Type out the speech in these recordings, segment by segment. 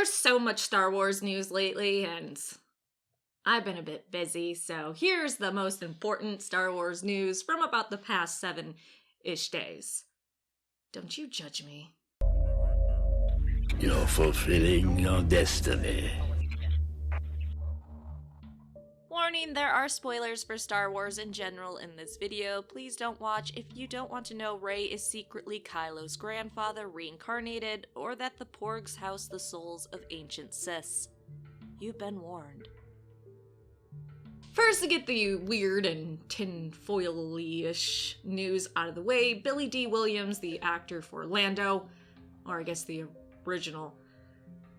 There's so much Star Wars news lately, and I've been a bit busy, so here's the most important Star Wars news from about the past 7-ish days. Don't you judge me. You're fulfilling your destiny. Warning, there are spoilers for Star Wars in general in this video. Please don't watch if you don't want to know Rey is secretly Kylo's grandfather reincarnated, or that the Porgs house the souls of ancient Siths. You've been warned. First, to get the weird and tinfoil-y-ish news out of the way, Billy D. Williams, the actor for Lando, or I guess the original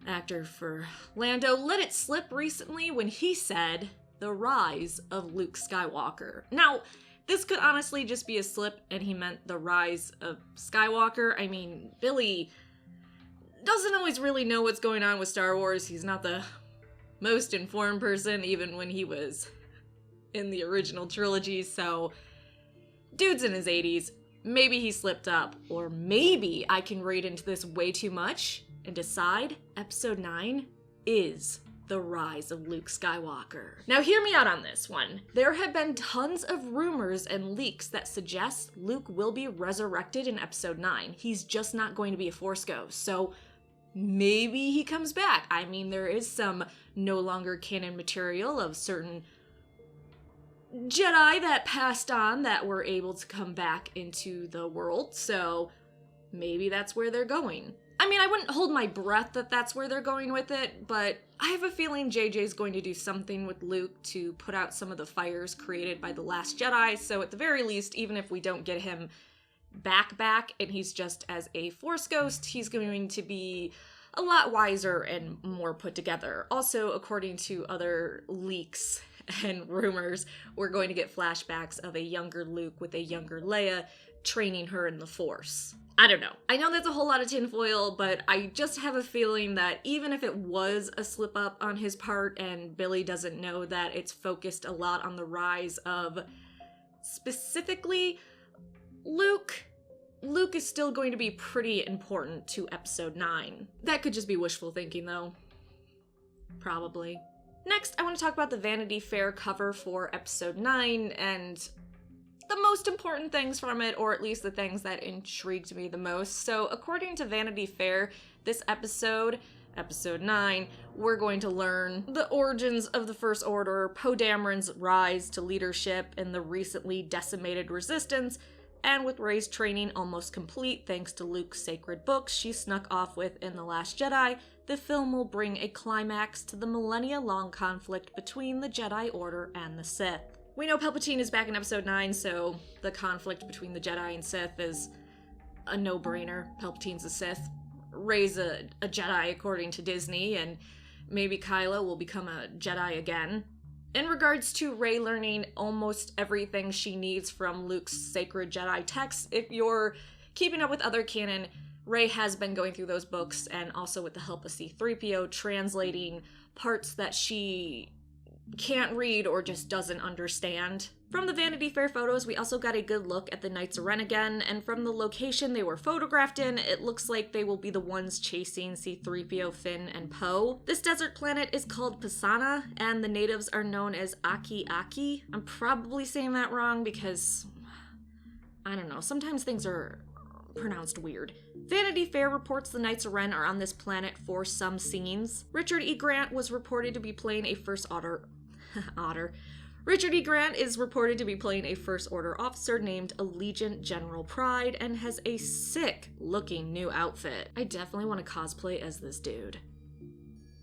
actor for Lando, let it slip recently when he said, "The rise of Luke Skywalker." Now, this could honestly just be a slip and he meant the rise of Skywalker. I mean, Billy doesn't always really know what's going on with Star Wars. He's not the most informed person, even when he was in the original trilogy, so dude's in his 80s. Maybe he slipped up, or maybe I can read into this way too much and decide Episode 9 is the rise of Luke Skywalker. Now hear me out on this one. There have been tons of rumors and leaks that suggest Luke will be resurrected in Episode 9. He's just not going to be a Force ghost, so maybe he comes back. I mean, there is some no longer canon material of certain Jedi that passed on that were able to come back into the world, so maybe that's where they're going. I mean, I wouldn't hold my breath that that's where they're going with it, but I have a feeling JJ's going to do something with Luke to put out some of the fires created by The Last Jedi, so at the very least, even if we don't get him back, and he's just as a Force ghost, he's going to be a lot wiser and more put together. Also, according to other leaks and rumors, we're going to get flashbacks of a younger Luke with a younger Leia training her in the Force. I don't know. I know that's a whole lot of tinfoil, but I just have a feeling that even if it was a slip up on his part and Billy doesn't know that it's focused a lot on the rise of specifically Luke is still going to be pretty important to Episode 9. That could just be wishful thinking though. Probably. Next, I want to talk about the Vanity Fair cover for Episode 9 and the most important things from it, or at least the things that intrigued me the most. So according to Vanity Fair, this episode, Episode 9, we're going to learn the origins of the First Order, Poe Dameron's rise to leadership, and the recently decimated Resistance, and with Rey's training almost complete thanks to Luke's sacred books she snuck off with in The Last Jedi, the film will bring a climax to the millennia-long conflict between the Jedi Order and the Sith. We know Palpatine is back in Episode 9, so the conflict between the Jedi and Sith is a no-brainer. Palpatine's a Sith. Rey's a Jedi according to Disney, and maybe Kylo will become a Jedi again. In regards to Rey learning almost everything she needs from Luke's sacred Jedi texts, if you're keeping up with other canon, Rey has been going through those books, and also with the help of C-3PO, translating parts that she can't read or just doesn't understand. From the Vanity Fair photos, we also got a good look at the Knights of Ren again, and from the location they were photographed in, it looks like they will be the ones chasing C-3PO, Finn, and Poe. This desert planet is called Pisana, and the natives are known as Aki-Aki. I'm probably saying that wrong because, I don't know, sometimes things are pronounced weird. Vanity Fair reports the Knights of Ren are on this planet for some scenes. Richard E. Grant was reported to be playing a First Order Richard E. Grant is reported to be playing a First Order officer named Allegiant General Pride and has a sick-looking new outfit. I definitely want to cosplay as this dude.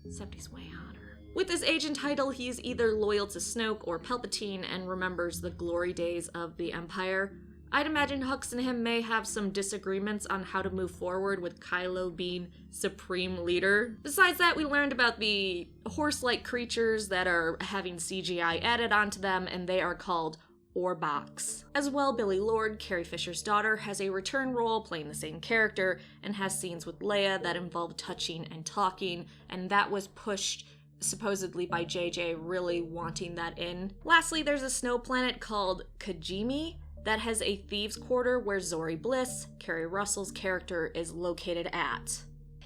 Except he's way hotter. With this agent title, he is either loyal to Snoke or Palpatine and remembers the glory days of the Empire. I'd imagine Hux and him may have some disagreements on how to move forward with Kylo being supreme leader. Besides that, we learned about the horse-like creatures that are having CGI added onto them, and they are called Orboks. As well, Billie Lourd, Carrie Fisher's daughter, has a return role playing the same character, and has scenes with Leia that involve touching and talking, and that was pushed supposedly by JJ really wanting that in. Lastly, there's a snow planet called Kajimi that has a thieves' quarter where Zori Bliss, Kerry Russell's character, is located at.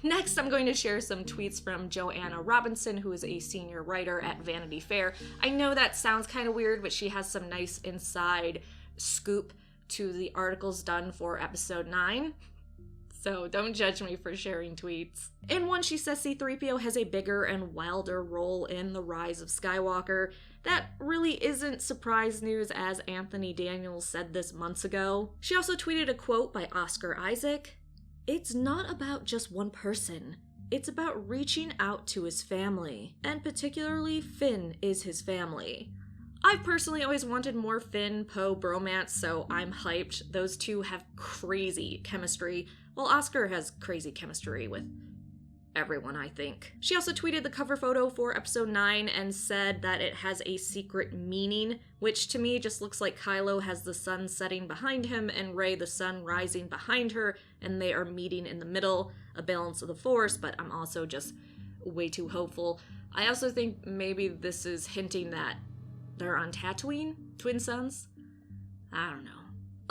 Next, I'm going to share some tweets from Joanna Robinson, who is a senior writer at Vanity Fair. I know that sounds kind of weird, but she has some nice inside scoop to the articles done for episode 9. So don't judge me for sharing tweets. In one, she says C-3PO has a bigger and wilder role in The Rise of Skywalker. That really isn't surprise news, as Anthony Daniels said this months ago. She also tweeted a quote by Oscar Isaac. "It's not about just one person. It's about reaching out to his family. And particularly, Finn is his family." I've personally always wanted more Finn-Poe bromance, so I'm hyped. Those two have crazy chemistry. Well, Oscar has crazy chemistry with everyone, I think. She also tweeted the cover photo for episode 9 and said that it has a secret meaning, which to me just looks like Kylo has the sun setting behind him and Rey the sun rising behind her, and they are meeting in the middle, a balance of the Force, but I'm also just way too hopeful. I also think maybe this is hinting that they're on Tatooine, twin suns? I don't know.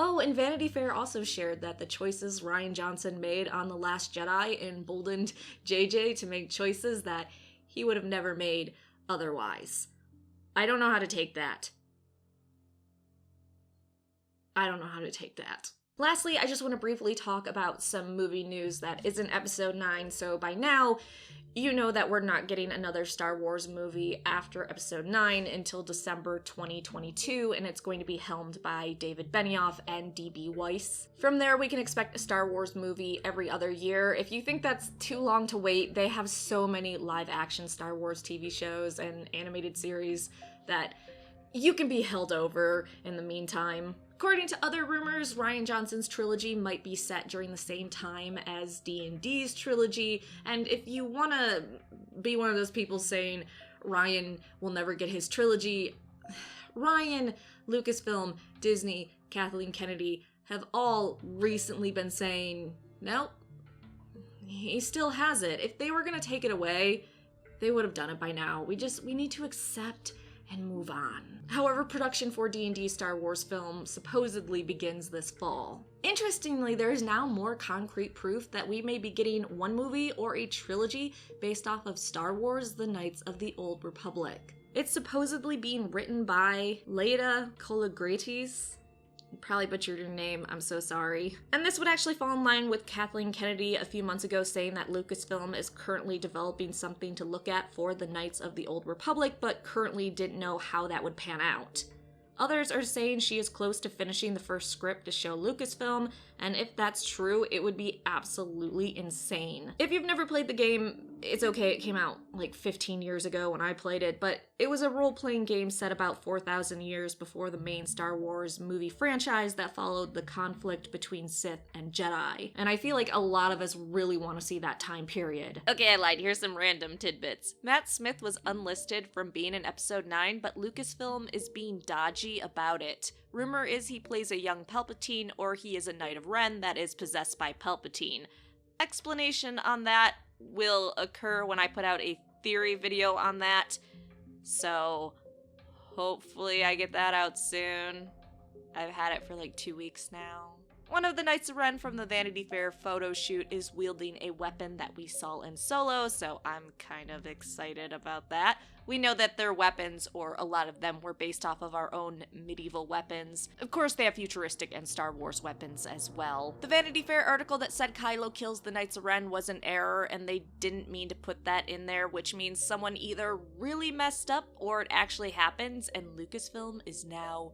Oh, and Vanity Fair also shared that the choices Rian Johnson made on The Last Jedi emboldened JJ to make choices that he would have never made otherwise. I don't know how to take that. Lastly, I just want to briefly talk about some movie news that isn't episode 9, so by now, you know that we're not getting another Star Wars movie after episode 9 until December 2022, and it's going to be helmed by David Benioff and D.B. Weiss. From there, we can expect a Star Wars movie every other year. If you think that's too long to wait, they have so many live-action Star Wars TV shows and animated series that you can be held over in the meantime. According to other rumors, Rian Johnson's trilogy might be set during the same time as D&D's trilogy, and if you want to be one of those people saying Rian will never get his trilogy, Rian, Lucasfilm, Disney, Kathleen Kennedy have all recently been saying, nope, he still has it. If they were going to take it away, they would have done it by now. We need to accept and move on. However, production for D&D's Star Wars film supposedly begins this fall. Interestingly, there is now more concrete proof that we may be getting one movie or a trilogy based off of Star Wars: The Knights of the Old Republic. It's supposedly being written by Leda Colagrates. Probably butchered your name, I'm so sorry. And this would actually fall in line with Kathleen Kennedy a few months ago saying that Lucasfilm is currently developing something to look at for the Knights of the Old Republic, but currently didn't know how that would pan out. Others are saying she is close to finishing the first script to show Lucasfilm, and if that's true, it would be absolutely insane. If you've never played the game, it's okay, it came out like 15 years ago when I played it, but it was a role-playing game set about 4,000 years before the main Star Wars movie franchise that followed the conflict between Sith and Jedi. And I feel like a lot of us really want to see that time period. Okay, I lied. Here's some random tidbits. Matt Smith was unlisted from being in episode 9, but Lucasfilm is being dodgy about it. Rumor is he plays a young Palpatine, or he is a Knight of Ren that is possessed by Palpatine. Explanation on that will occur when I put out a theory video on that, so hopefully I get that out soon. I've had it for like 2 weeks now. One of the Knights of Ren from the Vanity Fair photo shoot is wielding a weapon that we saw in Solo, so I'm kind of excited about that. We know that their weapons, or a lot of them, were based off of our own medieval weapons. Of course, they have futuristic and Star Wars weapons as well. The Vanity Fair article that said Kylo kills the Knights of Ren was an error, and they didn't mean to put that in there, which means someone either really messed up or it actually happens, and Lucasfilm is now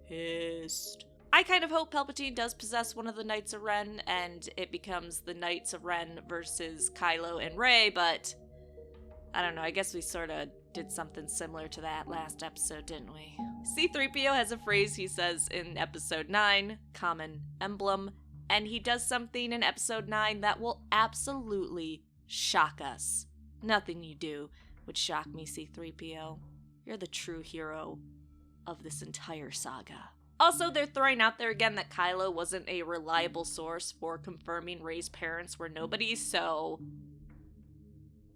pissed. I kind of hope Palpatine does possess one of the Knights of Ren, and it becomes the Knights of Ren versus Kylo and Rey, but I don't know, I guess we sort of did something similar to that last episode, didn't we? C-3PO has a phrase he says in episode 9, common emblem, and he does something in episode 9 that will absolutely shock us. Nothing you do would shock me, C-3PO. You're the true hero of this entire saga. Also, they're throwing out there again that Kylo wasn't a reliable source for confirming Rey's parents were nobodies, so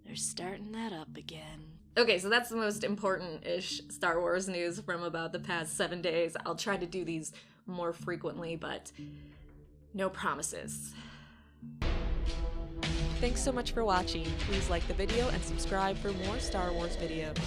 they're starting that up again. Okay, so that's the most important-ish Star Wars news from about the past 7 days. I'll try to do these more frequently, but no promises. Thanks so much for watching. Please like the video and subscribe for more Star Wars videos.